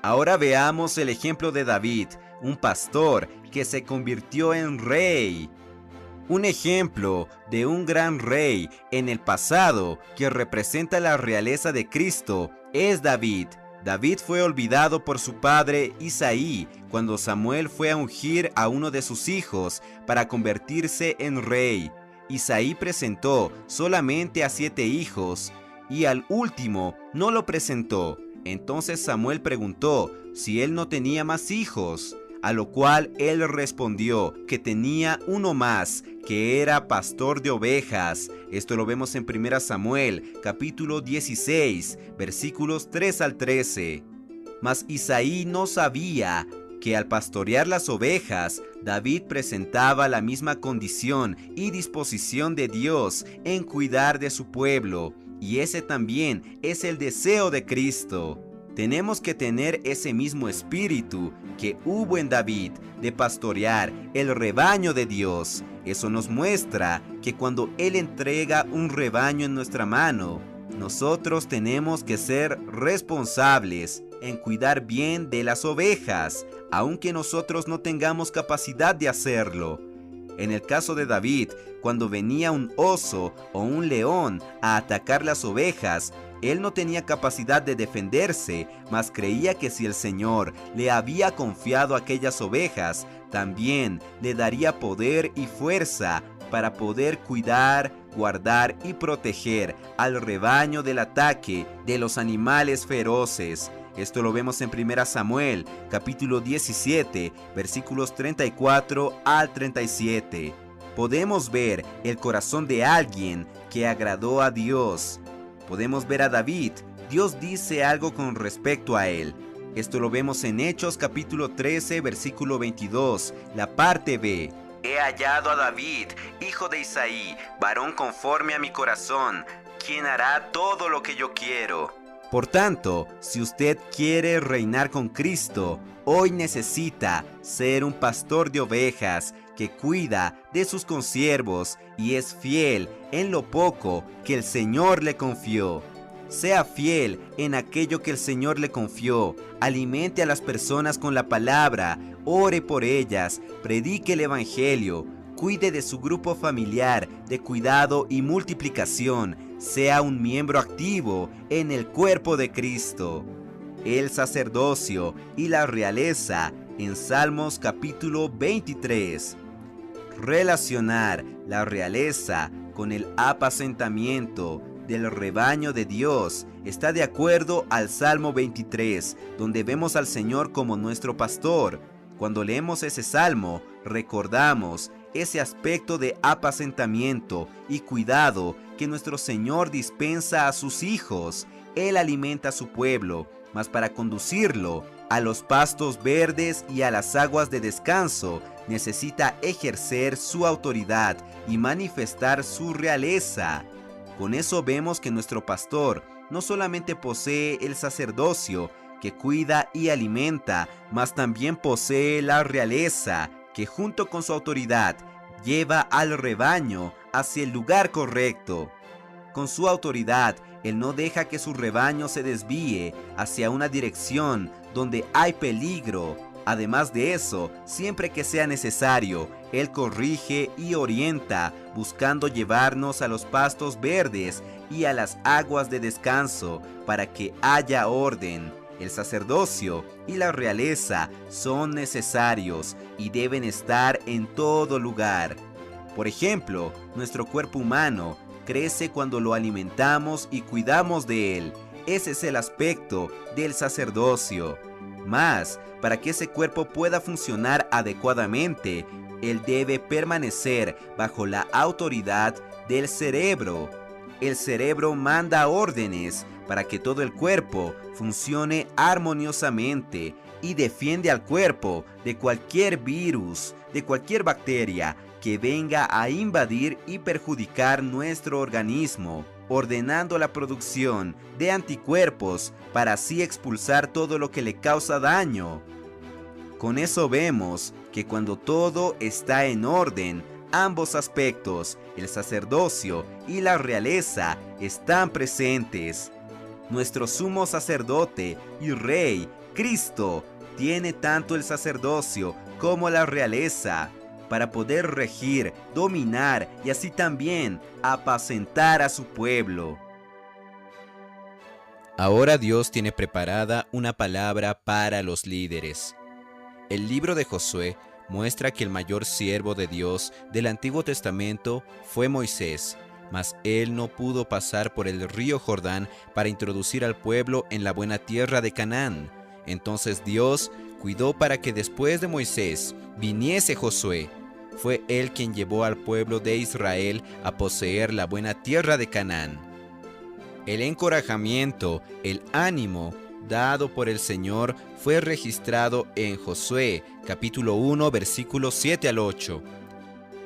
Ahora veamos el ejemplo de David, un pastor que se convirtió en rey. Un ejemplo de un gran rey en el pasado que representa la realeza de Cristo es David. David fue olvidado por su padre Isaí cuando Samuel fue a ungir a uno de sus hijos para convertirse en rey. Isaí presentó solamente a 7 hijos y al último no lo presentó. Entonces Samuel preguntó si él no tenía más hijos, a lo cual él respondió que tenía uno más, que era pastor de ovejas. Esto lo vemos en 1 Samuel, capítulo 16, versículos 3 al 13. Mas Isaí no sabía que al pastorear las ovejas, David presentaba la misma condición y disposición de Dios en cuidar de su pueblo, y ese también es el deseo de Cristo. Tenemos que tener ese mismo espíritu que hubo en David de pastorear el rebaño de Dios. Eso nos muestra que cuando Él entrega un rebaño en nuestra mano, nosotros tenemos que ser responsables en cuidar bien de las ovejas, aunque nosotros no tengamos capacidad de hacerlo. En el caso de David, cuando venía un oso o un león a atacar las ovejas, él no tenía capacidad de defenderse, mas creía que si el Señor le había confiado aquellas ovejas, también le daría poder y fuerza para poder cuidar, guardar y proteger al rebaño del ataque de los animales feroces. Esto lo vemos en 1 Samuel, capítulo 17, versículos 34 al 37. Podemos ver el corazón de alguien que agradó a Dios. Podemos ver a David. Dios dice algo con respecto a él. Esto lo vemos en Hechos, capítulo 13, versículo 22, la parte B. He hallado a David, hijo de Isaí, varón conforme a mi corazón, quien hará todo lo que yo quiero. Por tanto, si usted quiere reinar con Cristo, hoy necesita ser un pastor de ovejas que cuida de sus consiervos y es fiel en lo poco que el Señor le confió. Sea fiel en aquello que el Señor le confió. Alimente a las personas con la palabra, ore por ellas, predique el evangelio, cuide de su grupo familiar de cuidado y multiplicación. Sea un miembro activo en el cuerpo de Cristo. El sacerdocio y la realeza en Salmos capítulo 23. Relacionar la realeza con el apacentamiento del rebaño de Dios está de acuerdo al Salmo 23, donde vemos al Señor como nuestro pastor. Cuando leemos ese salmo, recordamos ese aspecto de apacentamiento y cuidado que nuestro Señor dispensa a sus hijos. Él alimenta a su pueblo, mas para conducirlo a los pastos verdes y a las aguas de descanso, necesita ejercer su autoridad y manifestar su realeza. Con eso vemos que nuestro pastor no solamente posee el sacerdocio, que cuida y alimenta, mas también posee la realeza, que junto con su autoridad lleva al rebaño hacia el lugar correcto. Con su autoridad, Él no deja que su rebaño se desvíe hacia una dirección donde hay peligro. Además de eso, siempre que sea necesario, Él corrige y orienta, buscando llevarnos a los pastos verdes y a las aguas de descanso, para que haya orden. El sacerdocio y la realeza son necesarios y deben estar en todo lugar. Por ejemplo, nuestro cuerpo humano crece cuando lo alimentamos y cuidamos de él. Ese es el aspecto del sacerdocio. Mas, para que ese cuerpo pueda funcionar adecuadamente, él debe permanecer bajo la autoridad del cerebro. El cerebro manda órdenes para que todo el cuerpo funcione armoniosamente y defiende al cuerpo de cualquier virus, de cualquier bacteria que venga a invadir y perjudicar nuestro organismo, ordenando la producción de anticuerpos para así expulsar todo lo que le causa daño. Con eso vemos que cuando todo está en orden, ambos aspectos, el sacerdocio y la realeza, están presentes. Nuestro sumo sacerdote y rey Cristo tiene tanto el sacerdocio como la realeza para poder regir, dominar y así también apacentar a su pueblo. Ahora Dios tiene preparada una palabra para los líderes. El libro de Josué muestra que el mayor siervo de Dios del Antiguo Testamento fue Moisés, mas él no pudo pasar por el río Jordán para introducir al pueblo en la buena tierra de Canaán. Entonces Dios cuidó para que después de Moisés viniese Josué. Fue él quien llevó al pueblo de Israel a poseer la buena tierra de Canaán. El encorajamiento, el ánimo dado por el Señor fue registrado en Josué, capítulo 1, versículos 7 al 8.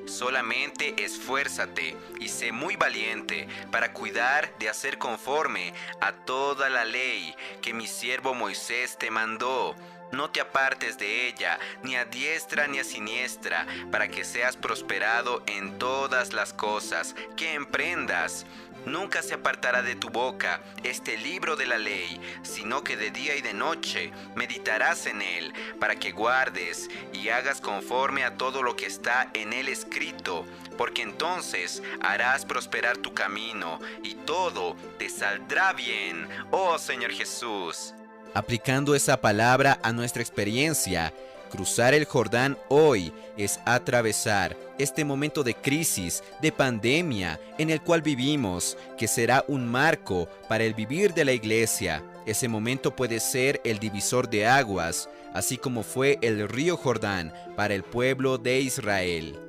Solamente esfuérzate y sé muy valiente para cuidar de hacer conforme a toda la ley que mi siervo Moisés te mandó. No te apartes de ella, ni a diestra ni a siniestra, para que seas prosperado en todas las cosas que emprendas. Nunca se apartará de tu boca este libro de la ley, sino que de día y de noche meditarás en él, para que guardes y hagas conforme a todo lo que está en él escrito, porque entonces harás prosperar tu camino y todo te saldrá bien, oh Señor Jesús. Aplicando esa palabra a nuestra experiencia, cruzar el Jordán hoy es atravesar este momento de crisis, de pandemia en el cual vivimos, que será un marco para el vivir de la iglesia. Ese momento puede ser el divisor de aguas, así como fue el río Jordán para el pueblo de Israel.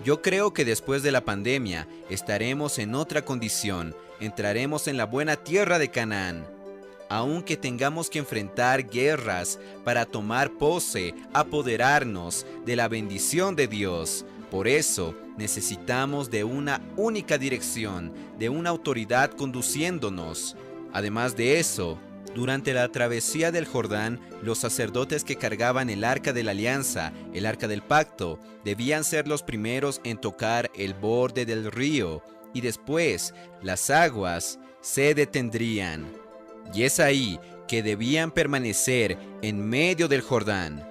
Yo creo que después de la pandemia estaremos en otra condición, entraremos en la buena tierra de Canaán. Aunque tengamos que enfrentar guerras para tomar pose, apoderarnos de la bendición de Dios. Por eso necesitamos de una única dirección, de una autoridad conduciéndonos. Además de eso, durante la travesía del Jordán, los sacerdotes que cargaban el arca de la alianza, el arca del pacto, debían ser los primeros en tocar el borde del río, y después las aguas se detendrían. Y es ahí que debían permanecer en medio del Jordán.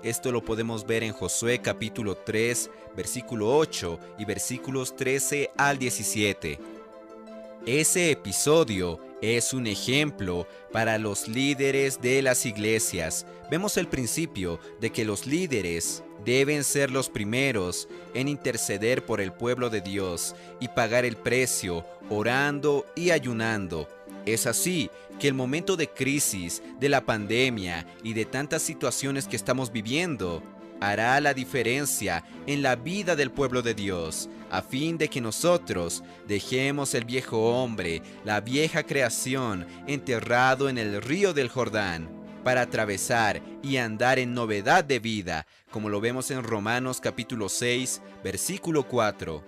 Esto lo podemos ver en Josué capítulo 3, versículo 8 y versículos 13 al 17. Ese episodio es un ejemplo para los líderes de las iglesias. Vemos el principio de que los líderes deben ser los primeros en interceder por el pueblo de Dios y pagar el precio orando y ayunando. Es así que el momento de crisis, de la pandemia y de tantas situaciones que estamos viviendo hará la diferencia en la vida del pueblo de Dios, a fin de que nosotros dejemos el viejo hombre, la vieja creación, enterrado en el río del Jordán, para atravesar y andar en novedad de vida, como lo vemos en Romanos capítulo 6, versículo 4,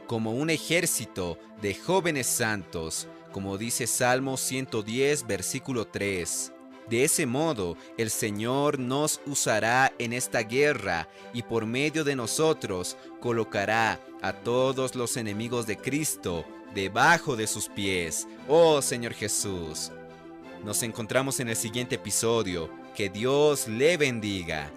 como un ejército de jóvenes santos, como dice Salmo 110, versículo 3. De ese modo, el Señor nos usará en esta guerra y por medio de nosotros colocará a todos los enemigos de Cristo debajo de sus pies. ¡Oh Señor Jesús! Nos encontramos en el siguiente episodio. Que Dios le bendiga.